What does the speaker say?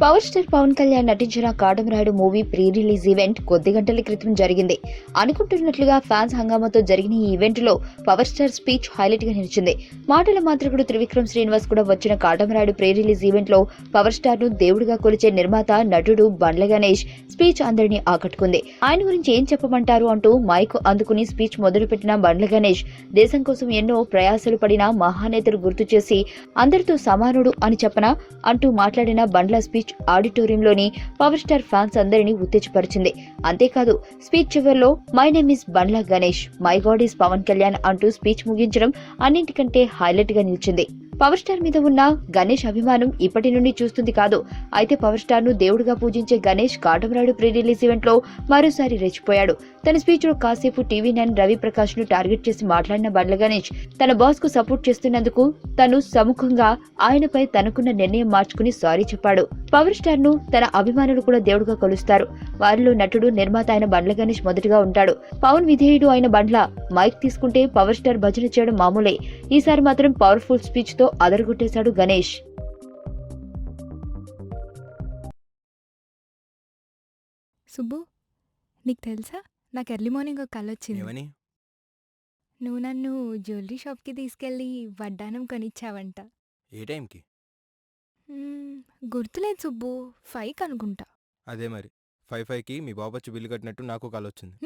Power star Pawan Kalyan నటించిన Katamarayudu movie pre release event కొద్ది గంటల క్రితం జరిగింది. అనుకుంటున్నట్లుగా ఫ్యాన్స్ హంగామాతో జరిగిన ఈ ఈవెంట్ లో పవర్ స్టార్ స్పీచ్ హైలైట్ గా నిలిచింది. మాటల మాంత్రికుడు త్రివిక్రమ్ శ్రీనివాస్ కూడా వచ్చిన కాటమరాయుడు ప్రీ రిలీజ్ ఈవెంట్ లో పవర్ స్టార్ ను దేవుడిగా కొలిచే నిర్మాత నటుడు బండ్ల గణేష్ స్పీచ్ అందరినీ ఆకట్టుకుంది. ఆయన గురించి ఏం చెప్పమంటారు అంటూ మైక్ అందుకుని స్పీచ్ మొదలుపెట్టిన బండ్ల గణేష్ దేశం కోసం ఎన్నో ప్రయాసాలు పడిన మహానేతలు గుర్తు చేసి అందరితో సమానుడు అని చెప్పనా అంటూ మాట్లాడిన బండ్ల స్పీచ్ ఆడిటోరియంలోని పవర్ స్టార్ ఫ్యాన్స్ అందరినీ ఉత్తేజపరిచింది. అంతేకాదు స్పీచ్ చివర్లో my name is Bandla Ganesh, my god is Pavan Kalyan అంటూ స్పీచ్ ముగించడం అన్నింటికంటే హైలైట్ గా నిలిచింది. పవర్ స్టార్ మీద ఉన్న గణేష్ అభిమానం ఇప్పటి నుండి చూస్తుంది కాదు. అయితే పవర్ స్టార్ ను దేవుడిగా పూజించే Ganesh Katamarayudu pre release event లో మరోసారి రెచ్చిపోయాడు. తన స్పీచ్ లో కాసేపు టీవీ9 రవి ప్రకాష్ ను టార్గెట్ చేసి మాట్లాడిన బండ్ల గణేష్ తన బాస్ కు సపోర్ట్ చేస్తున్నందుకు తను సముఖంగా ఆయనపై తనకున్న నిర్ణయం మార్చుకుని సారీ చెప్పాడు. పవర్ స్టార్ ను తన అభిమానులు కూడా దేవుడిగా కొలుస్తారు. వారిలో నటుడు నిర్మాత అయిన బండ్ల గణేష్ మొదటిగా ఉంటాడు. పవన్ విధేయుడు అయిన బండ్ల మైక్ తీసుకుంటే పవర్ స్టార్ భజన చేయడం మామూలే. ఈసారి మాత్రం పవర్ఫుల్ స్పీచ్ తో అదరగొట్టేశాడు గణేష్. సుబ్బు, నీకు తెలుసా నాకు ఎర్లీ మార్నింగ్ ఒక కల వచ్చింది. ఏమని? నువ్వు నన్ను జ్యువెలరీ షాప్కి తీసుకెళ్ళి వడ్డానం కొనిచ్చావంట. ఏ టైంకి? గుర్తులేదు సుబ్బు, 5కి అనుకుంటా. అదే మరి 5కి మీ బాబు వచ్చి బిల్లు కట్టినట్టు నాకు కాల్ వచ్చింది.